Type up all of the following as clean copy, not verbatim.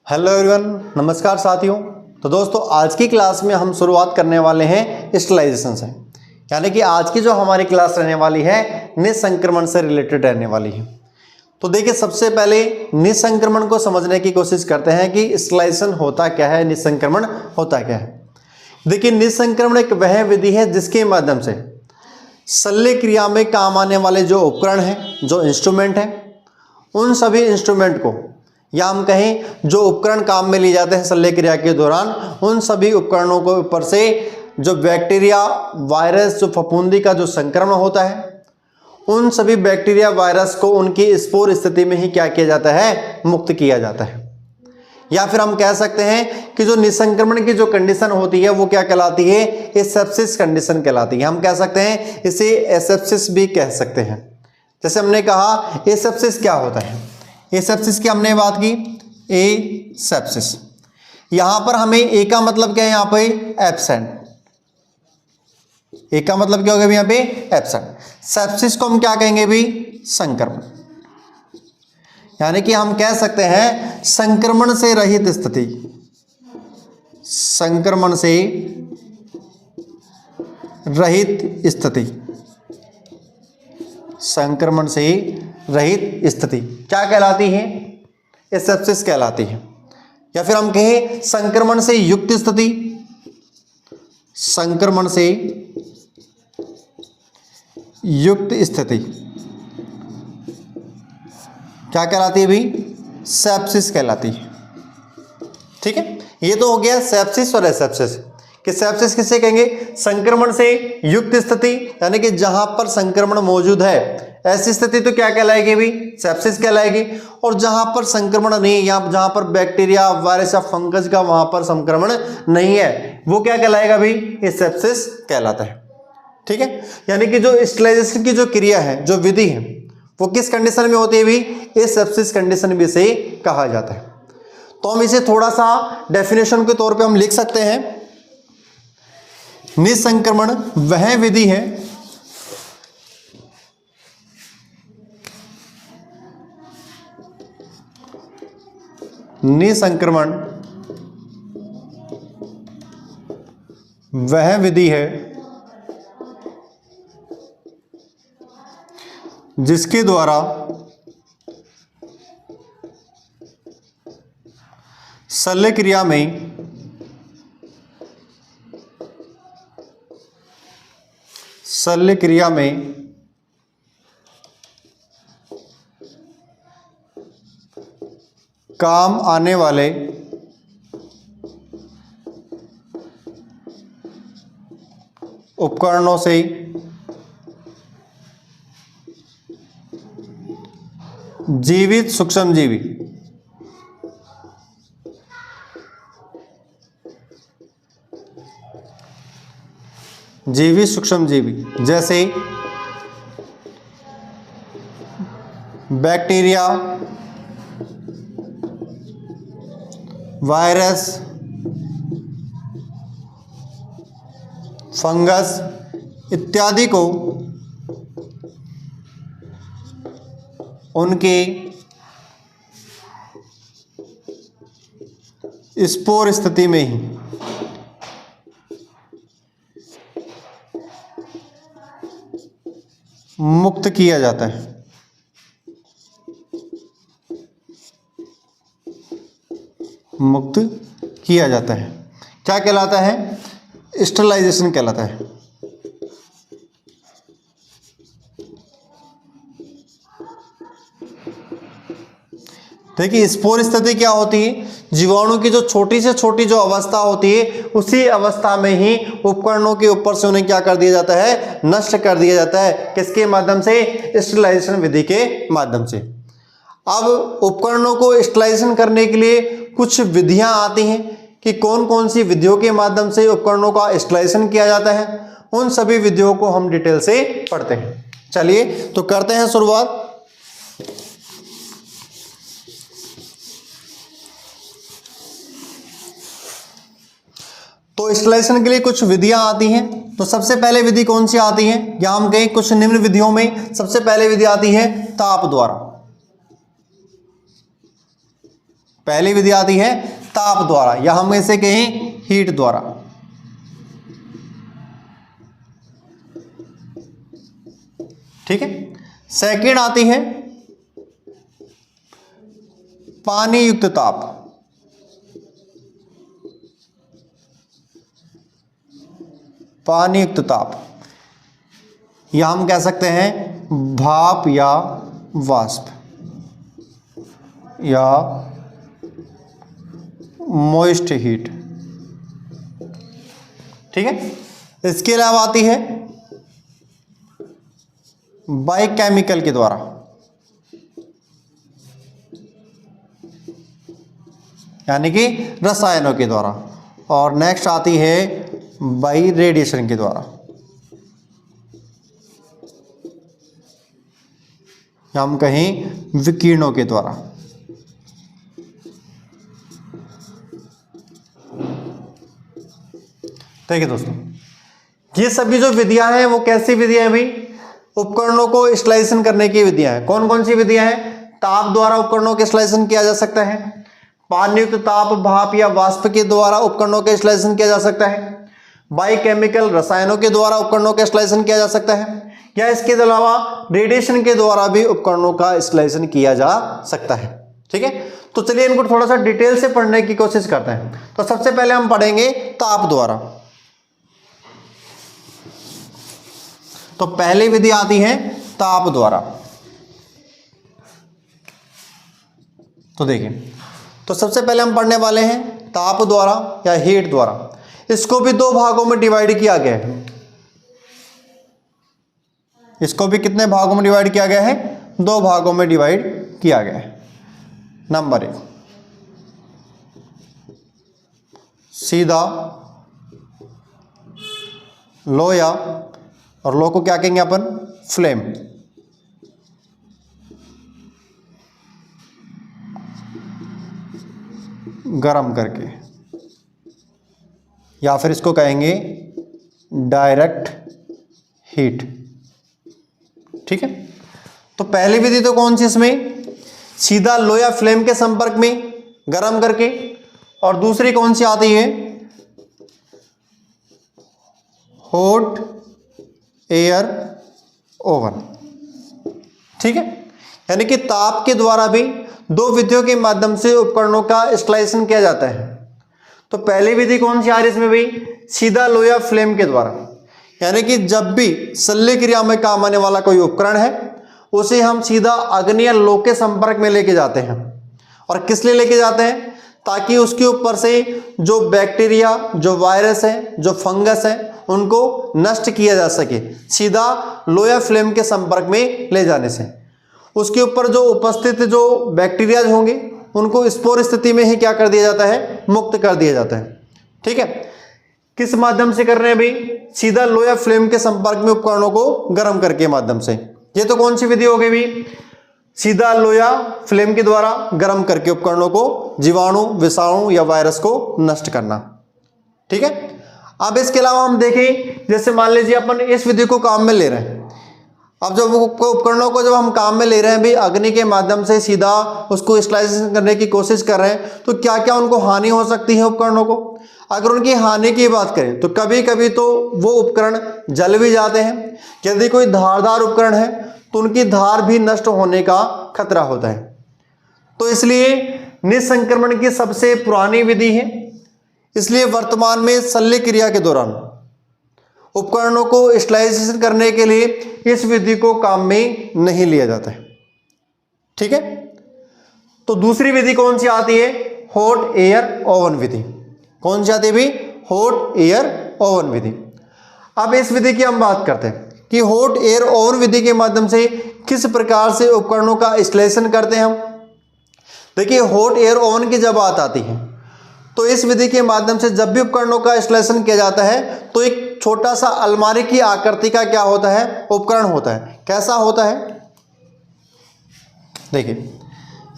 Hello everyone, नमस्कार साथियों। तो दोस्तों, आज की क्लास में हम शुरुआत करने वाले हैं स्टेरिलाइजेशन से, यानी कि आज की जो हमारी क्लास रहने वाली है निसंक्रमण से रिलेटेड रहने वाली है। तो देखिए, सबसे पहले निसंक्रमण को समझने की कोशिश करते हैं कि स्टेरिलाइजेशन होता क्या है, निसंक्रमण होता क्या है। देखिए, निसंक्रमण एक वह विधि है जिसके माध्यम से शल्य क्रिया में काम आने वाले जो उपकरण हैं, जो इंस्ट्रूमेंट हैं, उन सभी इंस्ट्रूमेंट को, या हम कहें जो उपकरण काम में लिए जाते हैं शल्य क्रिया के दौरान, उन सभी उपकरणों को ऊपर से जो बैक्टीरिया, वायरस, जो फफूंदी का जो संक्रमण होता है, उन सभी बैक्टीरिया, वायरस को उनकी स्पोर स्थिति में ही क्या किया जाता है, मुक्त किया जाता है। या फिर हम कह सकते हैं कि जो निसंक्रमण की जो कंडीशन होती है वो क्या कहलाती है, एसेप्सिस कंडीशन कहलाती है। हम कह सकते हैं इसे एसेप्सिस भी कह सकते हैं। जैसे हमने कहा एसेप्सिस क्या होता है, एसेप्सिस की हमने बात की, एसेप्सिस। यहां पर हमें ए का मतलब क्या है, यहां पे एब्सेंट। ए का मतलब क्या होगा यहां पे, एब्सेंट। सेप्सिस को हम क्या कहेंगे भी, संक्रमण। यानी कि हम कह सकते हैं संक्रमण से रहित स्थिति, संक्रमण से रहित स्थिति, संक्रमण से रहित स्थिति क्या कहलाती है, एसेप्सिस कहलाती है। या फिर हम कहें संक्रमण से युक्त स्थिति, संक्रमण से युक्त स्थिति क्या कहलाती है भी, सेप्सिस कहलाती है। ठीक है, ये तो हो गया सेप्सिस और एसेप्सिस। कि सेप्सिस किसे कहेंगे, संक्रमण से युक्त स्थिति, यानी कि जहां पर संक्रमण मौजूद है ऐसी स्थिति तो क्या कहलाएगी भी, सेप्सिस कहलाएगी। और जहां पर संक्रमण नहीं, या जहां पर बैक्टीरिया, वायरस या फंगस का वहां पर संक्रमण नहीं है, वो क्या कहलाएगा भी, एसेप्सिस कहलाता है। ठीक है, यानी कि जो स्टेरिलाइजेशन की जो क्रिया है, जो विधि है, वो किस कंडीशन में होती है भी, एसेप्सिस कंडीशन भी से कहा जाता है। तो हम इसे थोड़ा सा डेफिनेशन के तौर पे हम लिख सकते हैं, निसंक्रमण वह विधि है निसंक्रमण वह विधि है जिसके द्वारा शल्य क्रिया में काम आने वाले उपकरणों से जीवित सूक्ष्मजीवी, जीवित सूक्ष्मजीवी जैसे बैक्टीरिया, वायरस, फंगस इत्यादि को उनके स्पोर स्थिति में ही मुक्त किया जाता है। मुक्त किया जाता है क्या कहलाता है, स्टेरिलाइजेशन कहलाता है। देखिए, स्पोर स्थिति क्या होती है, जीवाणु की जो छोटी से छोटी जो अवस्था होती है, उसी अवस्था में ही उपकरणों के ऊपर से उन्हें क्या कर दिया जाता है, नष्ट कर दिया जाता है। किसके माध्यम से, स्टेरिलाइजेशन विधि के माध्यम से। अब उपकरणों को स्टेरिलाइजेशन करने के लिए कुछ विधियां आती हैं कि कौन कौन सी विधियों के माध्यम से उपकरणों का स्टेरिलाइजेशन किया जाता है। उन सभी विधियों को हम डिटेल से पढ़ते हैं। चलिए तो करते हैं शुरुआत। तो स्टेरिलाइजेशन के लिए कुछ विधियां आती हैं। तो सबसे पहले विधि कौन सी आती है, या हम कहें कुछ निम्न विधियों में सबसे पहले विधि आती है ताप द्वारा। पहली विधि आती है ताप द्वारा, या हम इसे कहें हीट द्वारा। ठीक है। सेकंड आती है पानी युक्त ताप। पानी युक्त ताप, या हम कह सकते हैं भाप या वाष्प या मॉइस्ट हीट। ठीक है। इसके अलावा आती है बायोकेमिकल के द्वारा, यानी कि रसायनों के द्वारा। और नेक्स्ट आती है बाई रेडिएशन के द्वारा, या हम कहें विकिरणों के द्वारा। देखिए दोस्तों, ये सभी जो विधियां हैं वो कैसी विधियां हैं भाई? उपकरणों को स्टलाइजेशन करने की विधियां हैं। कौन कौन सी विधियां हैं? ताप द्वारा उपकरणों के स्टलाइजेशन किया जा सकता है, पानी युक्त ताप, भाप या वाष्प के द्वारा उपकरणों के स्टलाइजेशन किया जा सकता है, बायोकेमिकल रसायनों के द्वारा उपकरणों का स्टलाइजेशन किया जा सकता है, या इसके अलावा रेडिएशन के द्वारा भी उपकरणों का स्टलाइजेशन किया जा सकता है। ठीक है। तो चलिए इनको थोड़ा सा डिटेल से पढ़ने की कोशिश करते हैं। तो सबसे पहले हम पढ़ेंगे ताप द्वारा। तो पहली विधि आती है ताप द्वारा। तो देखिए, तो सबसे पहले हम पढ़ने वाले हैं ताप द्वारा या हीट द्वारा। इसको भी दो भागों में डिवाइड किया गया है। इसको भी कितने भागों में डिवाइड किया गया है? दो भागों में डिवाइड किया गया है। नंबर 1, सीधा लोया, और लो को क्या कहेंगे अपन? फ्लेम। गरम करके, या फिर इसको कहेंगे डायरेक्ट हीट। ठीक है। तो पहली विधि तो कौन सी इसमें? सीधा लोया फ्लेम के संपर्क में गरम करके। और दूसरी कौन सी आती है? Hot air oven. ठीक है। यानी कि ताप के द्वारा भी दो विधियों के माध्यम से उपकरणों का स्टलाइजेशन किया जाता है। तो पहली विधि कौन सी आ रही इसमें भाई? सीधा लोया फ्लेम के द्वारा, यानी कि जब भी शल्य क्रिया में काम आने वाला कोई उपकरण है उसे हम सीधा अग्नि या लो के संपर्क में लेके जाते हैं। और किस लिए लेके जाते हैं? ताकि उसके ऊपर से जो बैक्टीरिया, जो वायरस है, जो फंगस है, उनको नष्ट किया जा सके, सीधा लोया फ्लेम के संपर्क में ले जाने से। उसके ऊपर जो उपस्थित जो बैक्टीरिया होंगे उनको स्पोर स्थिति में ही क्या कर दिया जाता है? मुक्त कर दिया जाता है। ठीक है। किस माध्यम से कर रहे हैं भाई? सीधा लोया फ्लेम के संपर्क में उपकरणों को गर्म करके माध्यम से। ये तो कौन सी विधि हो गई भाई? सीधा लोया फ्लेम के द्वारा गर्म करके उपकरणों को, जीवाणु, विषाणु या वायरस को नष्ट करना। ठीक है। अब इसके अलावा हम देखें, जैसे मान लीजिए अपन इस विधि को काम में ले रहे हैं। अब जब उपकरणों को जब हम काम में ले रहे हैं भी, अग्नि के माध्यम से सीधा उसको स्टलाइजेशन करने की कोशिश कर रहे हैं, तो क्या क्या उनको हानि हो सकती है उपकरणों को? अगर उनकी हानि की बात करें तो कभी कभी तो वो उपकरण जल भी जाते हैं। यदि कोई धारदार उपकरण है तो उनकी धार भी नष्ट होने का खतरा होता है। तो इसलिए निसंक्रमण की सबसे पुरानी विधि है। इसलिए वर्तमान में शल्य क्रिया के दौरान उपकरणों को स्टलाइजेशन करने के लिए इस विधि को काम में नहीं लिया जाता है। ठीक है। तो दूसरी विधि कौन सी आती है? हॉट एयर ओवन विधि। कौन सी आती है भी? हॉट एयर ओवन विधि। अब इस विधि की हम बात करते हैं कि हॉट एयर ओवन विधि के माध्यम से किस प्रकार से उपकरणों का स्टलाइजेशन करते हैं हम। देखिए, हॉट एयर ओवन की जब बात आती है तो इस विधि के माध्यम से जब भी उपकरणों का स्टलाइजेशन किया जाता है तो एक छोटा सा अलमारी की आकृति का क्या होता है? उपकरण होता है। कैसा होता है? देखिए,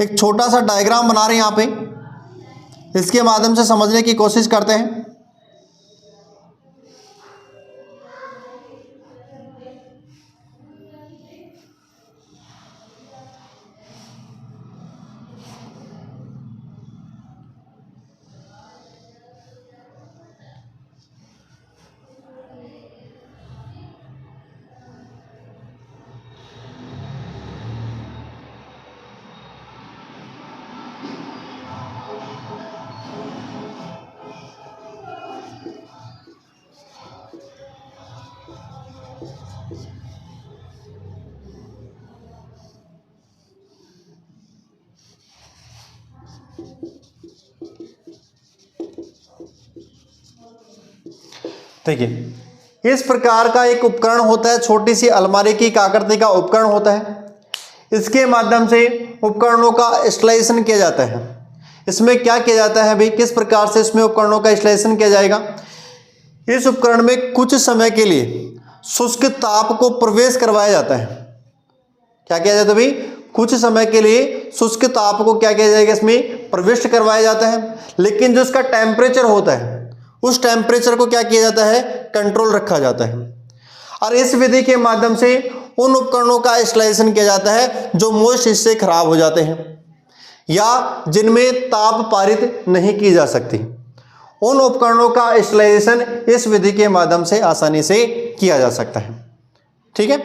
एक छोटा सा डायग्राम बना रहे हैं यहाँ पे, इसके माध्यम से समझने की कोशिश करते हैं। देखिए इस प्रकार का एक उपकरण होता है, छोटी सी अलमारी की आकृति का उपकरण होता है। इसके माध्यम से उपकरणों का इंस्टॉलेशन किया जाता है। इसमें क्या किया जाता है भाई, किस प्रकार से इसमें उपकरणों का इंस्टॉलेशन किया जाएगा। इस उपकरण में कुछ समय के लिए शुष्क ताप को प्रवेश करवाया जाता है। क्या किया जाता है भाई, कुछ समय के लिए शुष्क ताप को क्या किया जाएगा, इसमें प्रविष्ट करवाया जाता है। लेकिन जो इसका टेम्परेचर होता है उस टेम्परेचर को क्या किया जाता है, कंट्रोल रखा जाता है। और इस विधि के माध्यम से उन उपकरणों का इंस्टॉलेशन किया जाता है जो मोस्ट हिस्से खराब हो जाते हैं या जिनमें ताप पारित नहीं की जा सकती। उन उपकरणों का इंस्टॉलेशन इस विधि के माध्यम से आसानी से किया जा सकता है। ठीक है,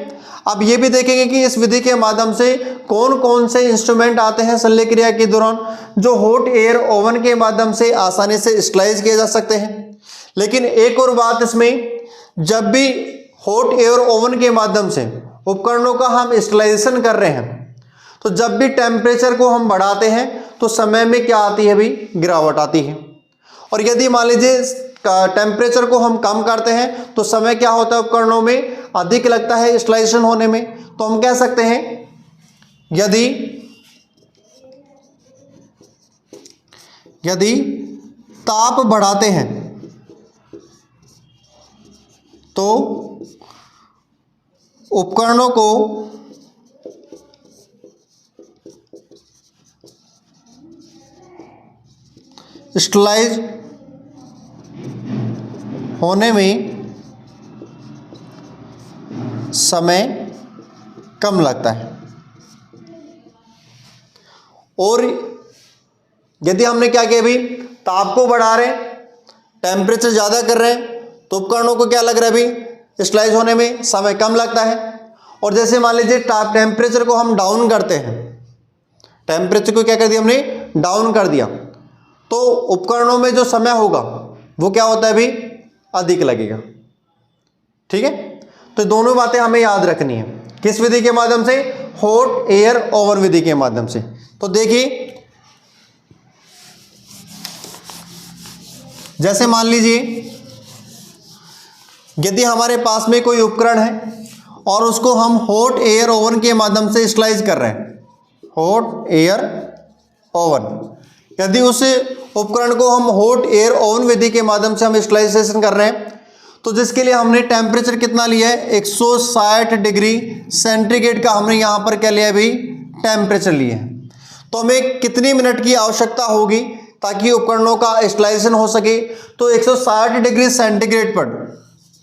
अब ये भी देखेंगे कि इस विधि के माध्यम से कौन कौन से इंस्ट्रूमेंट आते हैं शल्य क्रिया के दौरान, जो हॉट एयर ओवन के माध्यम से आसानी से स्टलाइज किए जा सकते हैं। लेकिन एक और बात इसमें, जब भी हॉट एयर ओवन के माध्यम से उपकरणों का हम स्टलाइजेशन कर रहे हैं तो जब भी टेम्परेचर को हम बढ़ाते हैं तो समय में क्या आती है भाई, गिरावट आती है। और यदि मान लीजिए टेम्परेचर को हम कम करते हैं तो समय क्या होता है, उपकरणों में अधिक लगता है इंस्टॉलेशन होने में। तो हम कह सकते हैं यदि ताप बढ़ाते हैं तो उपकरणों को स्टलाइज होने में समय कम लगता है। और यदि हमने क्या किया भाई, ताप को बढ़ा रहे हैं, टेम्परेचर ज़्यादा कर रहे हैं, तो उपकरणों को क्या लग रहा है भाई, स्टलाइज होने में समय कम लगता है। और जैसे मान लीजिए टेम्परेचर को हम डाउन करते हैं, टेम्परेचर को क्या कर दिया हमने, डाउन कर दिया, तो उपकरणों में जो समय होगा वो क्या होता है भाई, अधिक लगेगा। ठीक है, तो दोनों बातें हमें याद रखनी है। किस विधि के माध्यम से, हॉट एयर ओवन विधि के माध्यम से। तो देखिए जैसे मान लीजिए यदि हमारे पास में कोई उपकरण है और उसको हम हॉट एयर ओवन के माध्यम से स्टलाइज कर रहे हैं, हॉट एयर ओवन, यदि उस उपकरण को हम हॉट एयर ओवन विधि के माध्यम से हम स्टलाइजेशन कर रहे हैं, तो जिसके लिए हमने टेम्परेचर कितना लिया है, 160 डिग्री सेंटीग्रेड का हमने यहाँ पर क्या लिया है भाई, टेम्परेचर लिया है। तो हमें कितनी मिनट की आवश्यकता होगी ताकि उपकरणों का स्टलाइजेशन हो सके। तो 160 डिग्री सेंटीग्रेड पर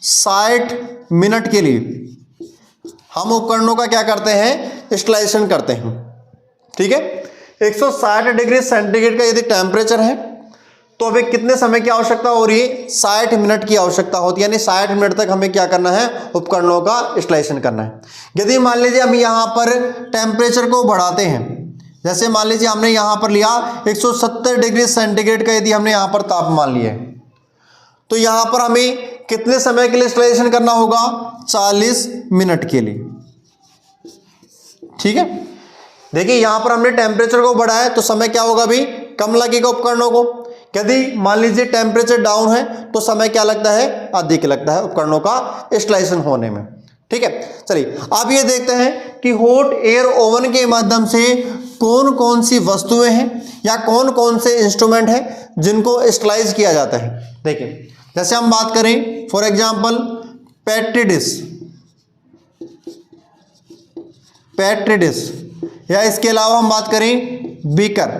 60 मिनट के लिए हम उपकरणों का क्या करते हैं, स्टलाइजेशन करते हैं। ठीक है, 160 डिग्री सेंटीग्रेड का यदि टेम्परेचर है तो हमें कितने समय की आवश्यकता हो रही है, 60 मिनट की आवश्यकता होती है। यानी 60 मिनट तक हमें क्या करना है, उपकरणों का स्टलाइजेशन करना है। यदि मान लीजिए हम यहाँ पर टेम्परेचर को बढ़ाते हैं, जैसे मान लीजिए हमने यहाँ पर लिया 170 डिग्री सेंटीग्रेड का यदि हमने यहाँ पर तापमान लिया है, तो यहाँ पर हमें कितने समय के लिए स्टलाइजेशन करना होगा, 40 मिनट के लिए। ठीक है, देखिए यहाँ पर हमने टेम्परेचर को बढ़ाया तो समय क्या होगा भाई, कम लगेगा उपकरणों को। यदि मान लीजिए टेम्परेचर डाउन है तो समय क्या लगता है, अधिक लगता है उपकरणों का स्टलाइजेशन होने में। ठीक है, चलिए अब ये देखते हैं कि हॉट एयर ओवन के माध्यम से कौन कौन सी वस्तुएं हैं या कौन कौन से इंस्ट्रूमेंट हैं जिनको स्टलाइज किया जाता है। देखिए जैसे हम बात करें फॉर एग्जांपल पेट्री डिश, या इसके अलावा हम बात करें बीकर,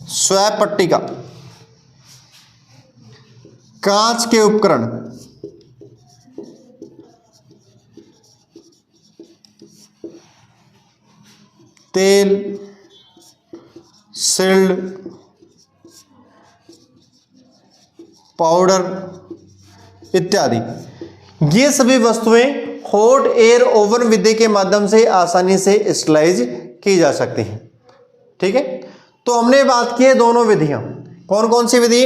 स्वैप पट्टिका, कांच के उपकरण, तेल, सिल्ड, पाउडर इत्यादि, ये सभी वस्तुएं हॉट एयर ओवन विधि के माध्यम से आसानी से स्टलाइज की जा सकती हैं। ठीक है, तो हमने बात की है दोनों विधियां, कौन कौन सी विधि,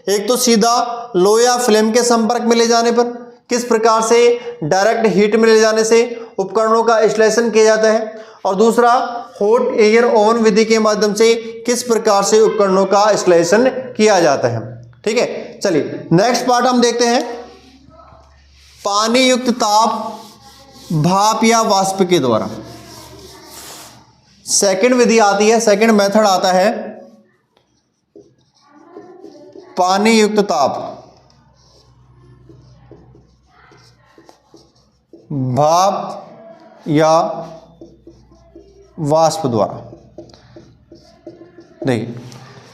एक तो सीधा लोहा फ्लेम के संपर्क में ले जाने पर, किस प्रकार से डायरेक्ट हीट में ले जाने से उपकरणों का इंस्टॉलेशन किया जाता है, और दूसरा हॉट एयर ओवन विधि के माध्यम से किस प्रकार से उपकरणों का इंस्टॉलेशन किया जाता है। ठीक है, चलिए नेक्स्ट पार्ट हम देखते हैं। पानी युक्त ताप, भाप या वाष्प के द्वारा। सेकंड विधि आती है, सेकंड मेथड आता है पानी युक्त ताप, भाप या वाष्प द्वारा। देखिए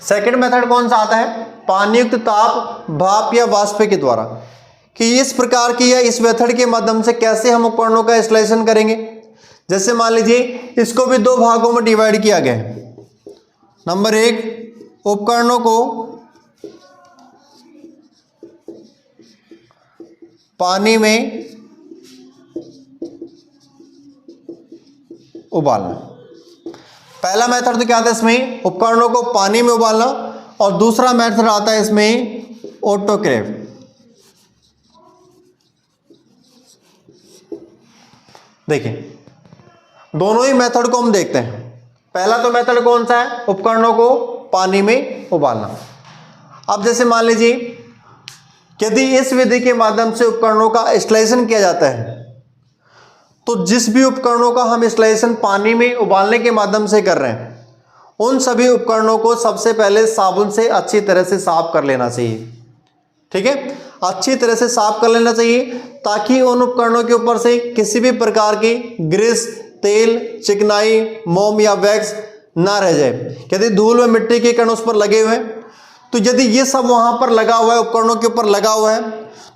सेकंड मेथड कौन सा आता है, पानी युक्त ताप, भाप या वाष्प के द्वारा, कि इस प्रकार की या इस मेथड के माध्यम से कैसे हम उपकरणों का इंस्टॉलेशन करेंगे। जैसे मान लीजिए इसको भी दो भागों में डिवाइड किया गया है। नंबर एक, उपकरणों को पानी में उबालना। पहला मेथड तो क्या था इसमें, उपकरणों को पानी में उबालना, और दूसरा मेथड आता है इसमें ऑटोक्लेव। देखिए दोनों ही मेथड को हम देखते हैं। पहला तो मेथड कौन सा है, उपकरणों को पानी में उबालना। अब जैसे मान लीजिए यदि इस विधि के माध्यम से उपकरणों का इंस्टॉलेशन किया जाता है, तो जिस भी उपकरणों का हम इंस्टॉलेशन पानी में उबालने के माध्यम से कर रहे हैं, उन सभी उपकरणों को सबसे पहले साबुन से अच्छी तरह से साफ कर लेना चाहिए। ठीक है, अच्छी तरह से साफ कर लेना चाहिए, ताकि उन उपकरणों के ऊपर से किसी भी प्रकार की ग्रीस, तेल, चिकनाई, मोम या वैक्स ना रह जाए। यदि धूल व मिट्टी के कण उस पर लगे हुए हैं, तो यदि ये सब वहां पर लगा हुआ है, उपकरणों के ऊपर लगा हुआ है,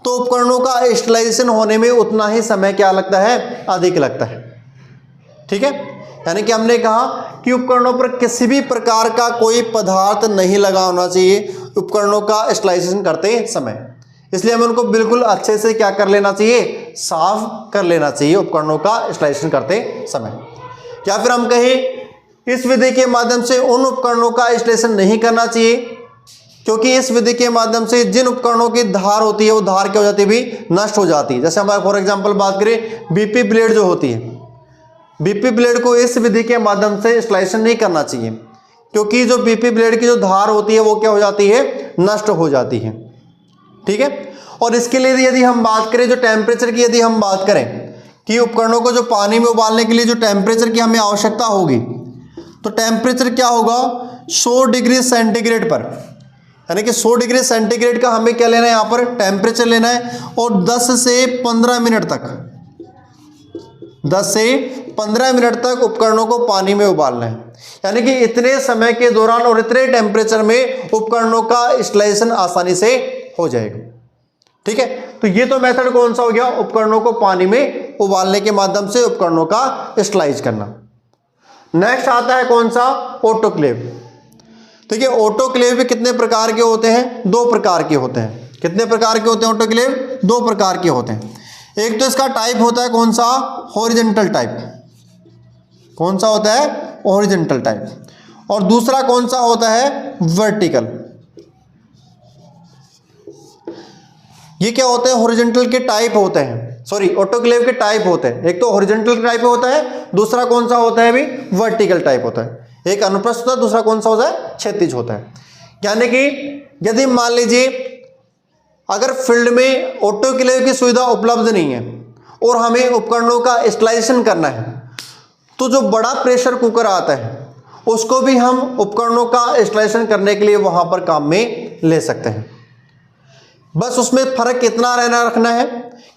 तो उपकरणों का इंस्टॉलेशन होने में उतना ही समय क्या लगता है, अधिक लगता है। ठीक है, यानी कि हमने कहा कि उपकरणों पर किसी भी प्रकार का कोई पदार्थ नहीं लगा होना चाहिए उपकरणों का इंस्टॉलेशन करते समय। इसलिए हमें उनको बिल्कुल अच्छे से क्या कर लेना चाहिए, साफ कर लेना चाहिए उपकरणों का इंस्टॉलेशन करते समय। या फिर हम कहें इस विधि के माध्यम से उन उपकरणों का इंस्टॉलेशन नहीं करना चाहिए, क्योंकि इस विधि के माध्यम से जिन उपकरणों की धार होती है वो धार क्या हो जाती है, भी नष्ट हो जाती है। जैसे हमारे फॉर एग्जांपल बात करें बीपी ब्लेड जो होती है, बीपी ब्लेड को इस विधि के माध्यम से इंस्टॉलेशन नहीं करना चाहिए, क्योंकि जो बीपी ब्लेड की जो धार होती है वो क्या हो जाती है, नष्ट हो जाती है। ठीक है, और इसके लिए यदि हम बात करें जो टेम्परेचर की, यदि हम बात करें कि उपकरणों को जो पानी में उबालने के लिए जो टेम्परेचर की हमें आवश्यकता होगी, तो टेम्परेचर क्या होगा, 100 डिग्री सेंटीग्रेड पर, यानी कि 100 डिग्री सेंटीग्रेड का हमें क्या लेना है, यहाँ पर टेम्परेचर लेना है, और 10 से 15 मिनट तक, 10 से 15 मिनट तक उपकरणों को पानी में उबालना है। यानी कि इतने समय के दौरान और इतने टेम्परेचर में उपकरणों का इंस्टॉलेशन आसानी से हो जाएगा। ठीक है, तो ये तो मेथड कौन सा हो गया, उपकरणों को पानी में उबालने के माध्यम से उपकरणों का इंस्टॉलाइज करना। नेक्स्ट आता है कौन सा, ऑटोक्लेव। ठीक है, ऑटोक्लेव भी कितने प्रकार के होते हैं, 2 प्रकार के होते हैं। कितने प्रकार के होते हैं ऑटोक्लेव, 2 प्रकार के होते हैं। एक तो इसका टाइप होता है कौन सा, हॉरिजॉन्टल टाइप। कौन सा होता है, हॉरिजॉन्टल टाइप। और दूसरा कौन सा होता है, वर्टिकल। ये क्या होते हैं, हॉरिजॉन्टल के टाइप होते हैं, सॉरी ऑटोक्लेव के टाइप होते हैं। एक तो हॉरिजॉन्टल टाइप होता है, दूसरा कौन सा होता है, भी वर्टिकल टाइप होता है। एक अनुप्रस्थ होता है, दूसरा कौन सा होता है, क्षैतिज होता है। यानी कि यदि मान लीजिए अगर फील्ड में ऑटोक्लेव की सुविधा उपलब्ध नहीं है और हमें उपकरणों का इंस्टॉलेशन करना है, तो जो बड़ा प्रेशर कुकर आता है उसको भी हम उपकरणों का इंस्टॉलेशन करने के लिए वहां पर काम में ले सकते हैं। बस उसमें फर्क इतना रहना रखना है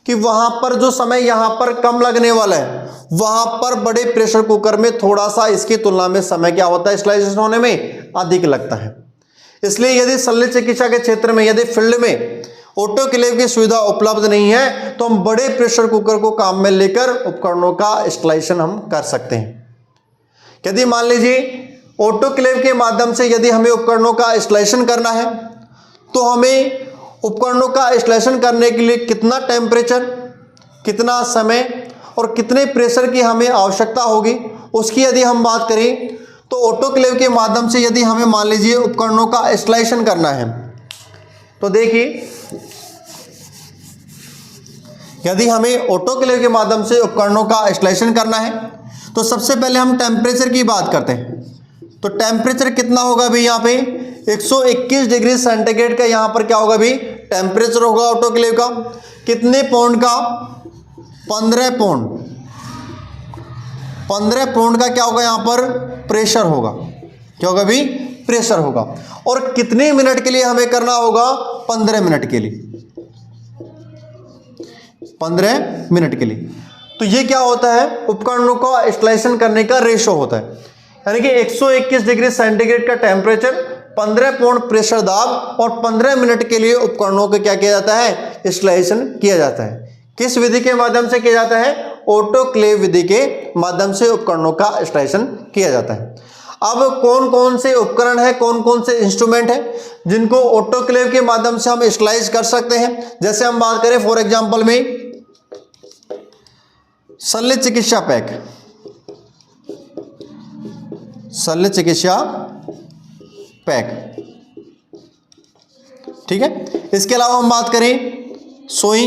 कि वहां पर जो समय यहां पर कम लगने वाला है, वहां पर बड़े प्रेशर कुकर में थोड़ा सा इसकी तुलना में समय क्या होता है, इंस्टॉलेशन होने में अधिक लगता है। इसलिए यदि शल्य चिकित्सा के क्षेत्र में, यदि फील्ड में ऑटोक्लेव की सुविधा उपलब्ध नहीं है, तो हम बड़े प्रेशर कुकर को काम में लेकर उपकरणों का इंस्टॉलेशन हम कर सकते हैं। यदि मान लीजिए ऑटोक्लेव के माध्यम से यदि हमें उपकरणों का इंस्टॉलेशन करना है, तो हमें उपकरणों का इंस्टॉलेशन करने के लिए कितना टेम्परेचर, कितना समय और कितने प्रेशर की हमें आवश्यकता होगी, उसकी यदि हम बात करें, तो ऑटोक्लेव के माध्यम से यदि हमें मान लीजिए उपकरणों का इंस्टॉलेशन करना है, तो देखिए यदि हमें ऑटोक्लेव के माध्यम से उपकरणों का इंस्टॉलेशन करना है तो सबसे पहले हम टेम्परेचर की बात करते हैं। तो टेम्परेचर कितना होगा भाई, यहाँ पे 121 डिग्री सेंटीग्रेड का यहाँ पर क्या होगा भाई, टेम्परेचर होगा ऑटोक्लेव का। कितने पाउंड का, 15 पाउंड। 15 पाउंड का क्या होगा यहाँ पर, प्रेशर होगा। क्या होगा भाई, प्रेशर होगा। और कितने मिनट के लिए हमें करना होगा, 15 मिनट के लिए, 15 मिनट के लिए। तो ये क्या होता है, उपकरणों का इंस्टॉलेशन करने का रेशो होता है। यानी कि 121 डिग्री सेंटीग्रेड का टेम्परेचर, 15 पाउंड प्रेशर दाब और 15 मिनट के लिए उपकरणों को क्या किया जाता है, इंस्टॉलेशन किया जाता है। किस विधि के माध्यम से किया जाता है, ऑटोक्लेव विधि के माध्यम से उपकरणों का इंस्टॉलेशन किया जाता है। अब कौन कौन से उपकरण है, कौन कौन से इंस्ट्रूमेंट है जिनको ऑटोक्लेव के माध्यम से हम इंस्टॉलाइज कर सकते हैं। जैसे हम बात करें फॉर एग्जांपल में शल्य चिकित्सा पैक, शल्य चिकित्सा पैक, ठीक है। इसके अलावा हम बात करें सुई,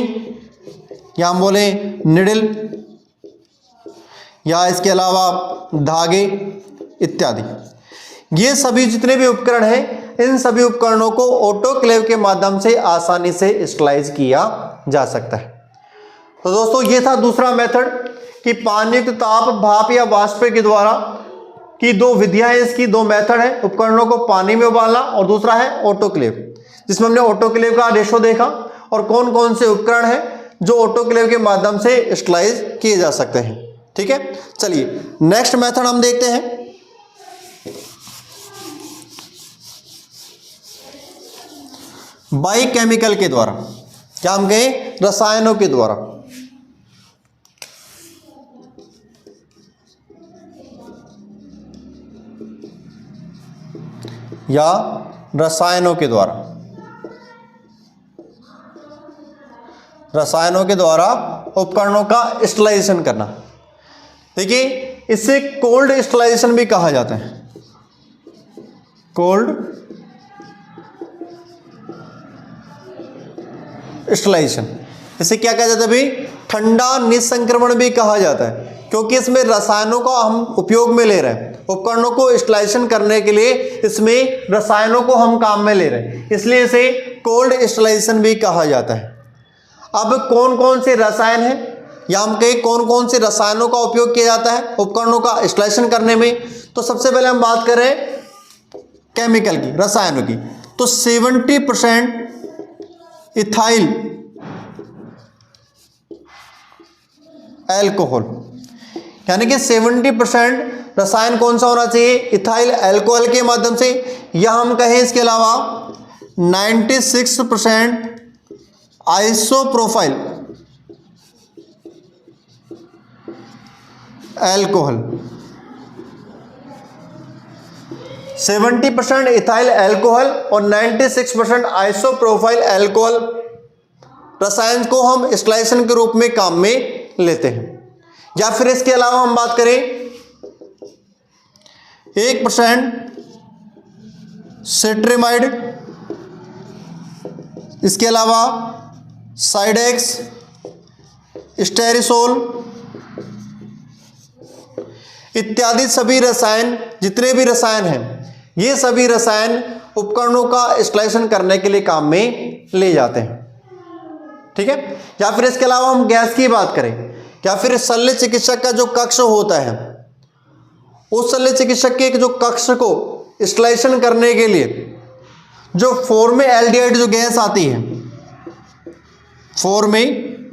या हम बोले निडल, या इसके अलावा धागे इत्यादि। ये सभी जितने भी उपकरण हैं, इन सभी उपकरणों को ऑटोक्लेव के माध्यम से आसानी से इंस्टॉलाइज किया जा सकता है। तो दोस्तों ये था दूसरा मेथड कि पानी युक्त ताप, भाप या वाष्प के द्वारा की दो विधियां हैं, इसकी दो मेथड है, उपकरणों को पानी में उबालना और दूसरा है ऑटोक्लेव, जिसमें हमने ऑटोक्लेव का रेशो देखा और कौन कौन से उपकरण हैं जो ऑटोक्लेव के माध्यम से इंस्टॉलाइज किए जा सकते हैं। ठीक है, चलिए नेक्स्ट मेथड हम देखते हैं। बायोकेमिकल के द्वारा, क्या हम कहें, रसायनों के द्वारा। या रसायनों के द्वारा, रसायनों के द्वारा उपकरणों का इंस्टॉलाइजेशन करना। देखिए इसे कोल्ड इंस्टॉलाइजेशन भी कहा जाता है, कोल्ड इंस्टॉलाइजेशन। इसे क्या कहा जाता है भाई, ठंडा निसंक्रमण भी कहा जाता है, क्योंकि इसमें रसायनों का हम उपयोग में ले रहे हैं। उपकरणों को इंस्टॉलेशन करने के लिए इसमें रसायनों को हम काम में ले रहे हैं, इसलिए इसे कोल्ड इंस्टॉलेशन भी कहा जाता है। अब कौन कौन से रसायन हैं, या हम कहें कौन कौन से रसायनों का उपयोग किया जाता है उपकरणों का इंस्टॉलेशन करने में। तो सबसे पहले हम बात करें केमिकल की, रसायनों की। तो 70% इथाइल अल्कोहल, यानी कि 70% रसायन कौन सा होना चाहिए, इथाइल अल्कोहल के माध्यम से। या हम कहें इसके अलावा 96% आइसोप्रोपाइल अल्कोहल, 70% इथाइल अल्कोहल और 96% आइसोप्रोपाइल अल्कोहल रसायन को हम इंस्टॉलेशन के रूप में काम में लेते हैं। या फिर इसके अलावा हम बात करें 1% सेट्रेमाइड, इसके अलावा साइडेक्स, स्टेरिसोल इत्यादि सभी रसायन, जितने भी रसायन हैं, ये सभी रसायन उपकरणों का इंस्टॉलेशन करने के लिए काम में ले जाते हैं। ठीक है। या फिर इसके अलावा हम गैस की बात करें, या फिर शल्य चिकित्सक का जो कक्ष होता है, उस शल्य चिकित्सक के जो कक्ष को इंस्टॉलेशन करने के लिए जो फॉर्मेल्डिहाइड जो गैस आती है, फॉर्मेल्डिहाइड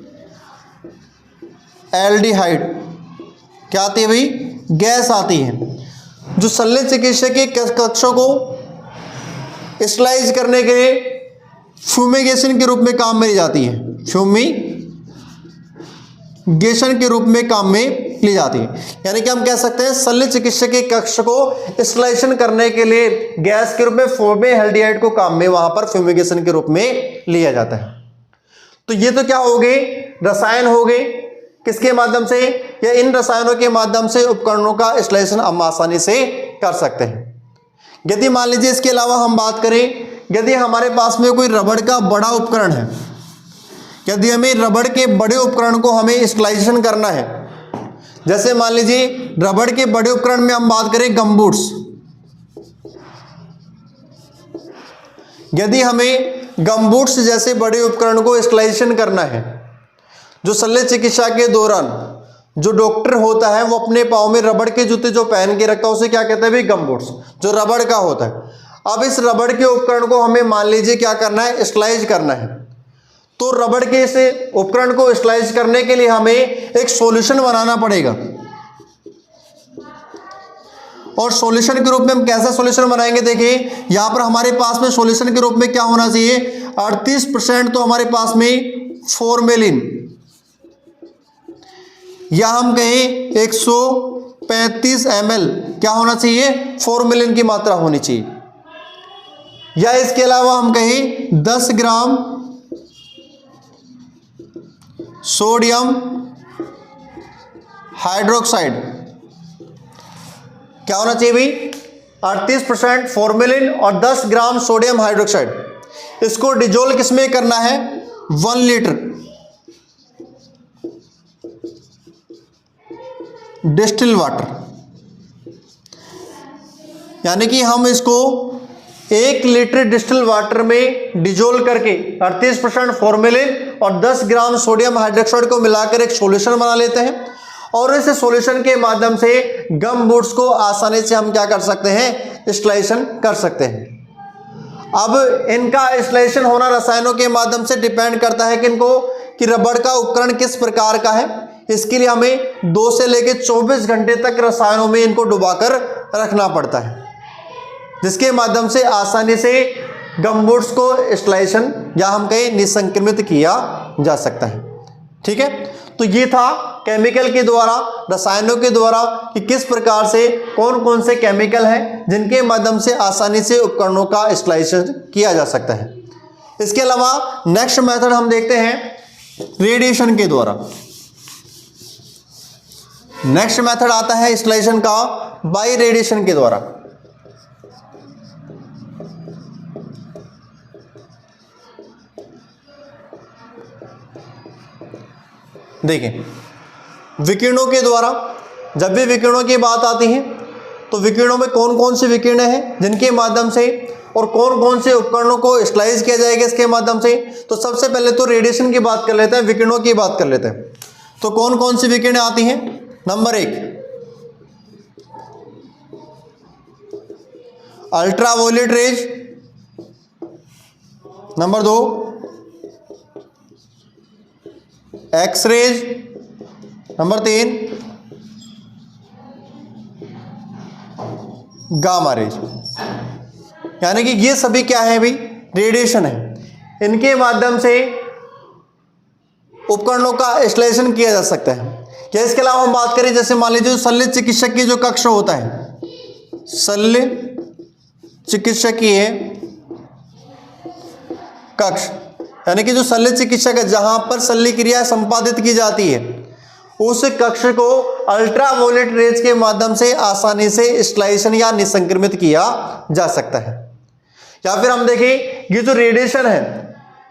क्या आती है भाई, गैस आती है, जो शल्य चिकित्सक के कक्षों को इंस्टॉलाइज करने के लिए फ्यूमिगेशन के रूप में काम में ली जाती है, फ्यूमिगेशन के रूप में काम में ली जाती है। यानी कि हम कह सकते हैं शल्य चिकित्सक के कक्ष को इंस्टॉलेशन करने के लिए गैस के रूप में फॉर्मेल्डिहाइड को काम में वहां पर फ्यूमिगेशन के रूप में लिया जाता है। तो ये तो क्या हो गए, रसायन हो गए, किसके माध्यम से, या इन रसायनों के माध्यम से उपकरणों का इंस्टॉलेशन हम आसानी से कर सकते हैं। यदि मान लीजिए इसके अलावा हम बात करें, यदि हमारे पास में कोई रबड़ का बड़ा उपकरण है, यदि हमें रबड़ के बड़े उपकरण को हमें स्टरलाइजेशन करना है, जैसे मान लीजिए रबड़ के बड़े उपकरण में हम बात करें गमबूट्स, यदि हमें गमबूट्स जैसे बड़े उपकरण को स्टरलाइजेशन करना है, जो शल्य चिकित्सा के दौरान जो डॉक्टर होता है वो अपने पाँव में रबड़ के जूते जो पहन के रखता है उसे क्या कहते हैं भाई, गमबूट्स, जो रबड़ का होता है। अब इस रबड़ के उपकरण को हमें मान लीजिए क्या करना है, स्टरलाइज करना है, तो रबड़ के इस उपकरण को स्टरलाइज करने के लिए हमें एक सॉल्यूशन बनाना पड़ेगा। और सॉल्यूशन के रूप में हम कैसा सॉल्यूशन बनाएंगे, देखिए यहां पर हमारे पास में सॉल्यूशन के रूप में क्या होना चाहिए, 38% तो हमारे पास में फॉर्मेलिन, या हम कहें 135 ml क्या होना चाहिए, फॉर्मेलिन की मात्रा होनी चाहिए, या इसके अलावा हम कहें 10 ग्राम सोडियम हाइड्रोक्साइड, क्या होना चाहिए भाई, 38% फॉर्मेलिन और 10 ग्राम सोडियम हाइड्रोक्साइड। इसको डिजोल्व किसमें करना है, 1 लीटर डिस्टिल वाटर, यानी कि हम इसको 1 लीटर डिस्टिल वाटर में डिजोल्व करके 38% फॉर्मेलिन और 10 ग्राम सोडियम हाइड्रोक्साइड को मिलाकर एक सॉल्यूशन बना लेते हैं, और इस सॉल्यूशन के माध्यम से गम बूट्स को आसानी से हम क्या कर सकते हैं, स्टरलाइजेशन कर सकते हैं। अब इनका स्टरलाइजेशन होना रसायनों के माध्यम से डिपेंड करता है कि रबड़ का उपकरण किस प्रकार का है। इसके लिए हमें 2 से लेकर 24 घंटे तक रसायनों में इनको डुबाकर रखना पड़ता है, जिसके माध्यम से आसानी से गम बूट्स को स्टरलाइजेशन या हम कहें निसंक्रमित किया जा सकता है। ठीक है, तो ये था केमिकल के द्वारा, रसायनों के द्वारा कि किस प्रकार से कौन कौन से केमिकल हैं जिनके माध्यम से आसानी से उपकरणों का स्टरलाइजेशन किया जा सकता है। इसके अलावा नेक्स्ट मेथड हम देखते हैं रेडिएशन के द्वारा। नेक्स्ट मेथड आता है स्टरलाइजेशन का बाय रेडिएशन के द्वारा। देखिए, विकिरणों के द्वारा, जब भी विकिरणों की बात आती है तो विकिरणों में कौन कौन से विकिरण हैं जिनके माध्यम से और कौन कौन से उपकरणों को स्टरलाइज किया जाएगा इसके माध्यम से। तो सबसे पहले तो रेडिएशन की बात कर लेते हैं, विकिरणों की बात कर लेते हैं। तो कौन कौन सी विकिरणें आती हैं, number 1 ultraviolet rays, number 2 X rays, number 3 gamma rays. यानी कि ये सभी क्या है भाई, रेडिएशन है। इनके माध्यम से उपकरणों का स्टरलाइजेशन किया जा सकता है। क्या इसके अलावा हम बात करें, जैसे मान लीजिए शल्य चिकित्सक की जो कक्ष होता है, शल्य चिकित्सकीय कक्ष, यानी कि जो शल्य चिकित्सक है जहां पर शल्य क्रिया संपादित की जाती है, उस कक्ष को अल्ट्रावायलेट रेज के माध्यम से आसानी से स्टरलाइजेशन या निसंक्रमित किया जा सकता है। या फिर हम देखें, ये जो रेडिएशन है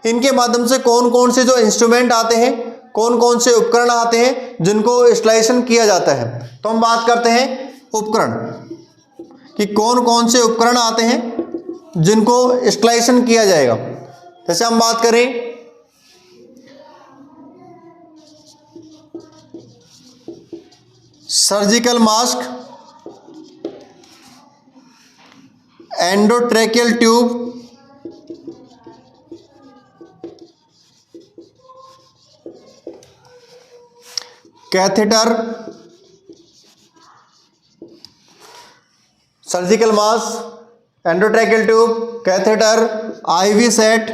इनके माध्यम से कौन कौन से जो इंस्ट्रूमेंट आते हैं, कौन कौन से उपकरण आते हैं जिनको स्टरलाइजेशन किया जाता है। तो हम बात करते हैं उपकरण कि कौन कौन से उपकरण आते हैं जिनको स्टरलाइजेशन किया जाएगा। जैसे हम बात करें surgical mask, endotracheal tube, catheter, surgical mask, endotracheal tube, catheter, IV set,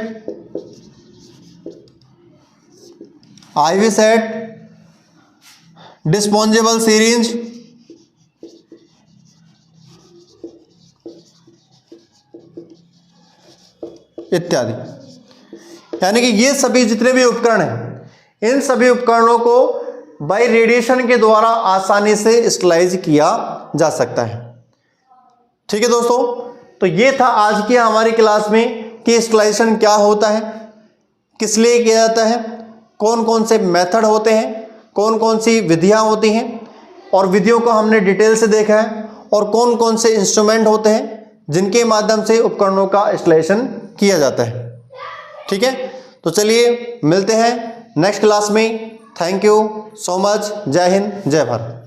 disposable syringe, इत्यादि। यानी कि ये सभी जितने भी उपकरण हैं, इन सभी उपकरणों को बाय रेडिएशन के द्वारा आसानी से स्टरलाइज किया जा सकता है। ठीक है दोस्तों, तो ये था आज की हमारी क्लास में कि स्टरलाइजेशन क्या होता है, किस लिए किया जाता है कौन कौन से मेथड होते हैं, कौन कौन सी विधियां होती हैं, और विधियों को हमने डिटेल से देखा है, और कौन कौन से इंस्ट्रूमेंट होते हैं जिनके माध्यम से उपकरणों का इंस्टॉलेशन किया जाता है। ठीक है, तो चलिए मिलते हैं नेक्स्ट क्लास में। Thank you so much. जय हिंद, जय भारत।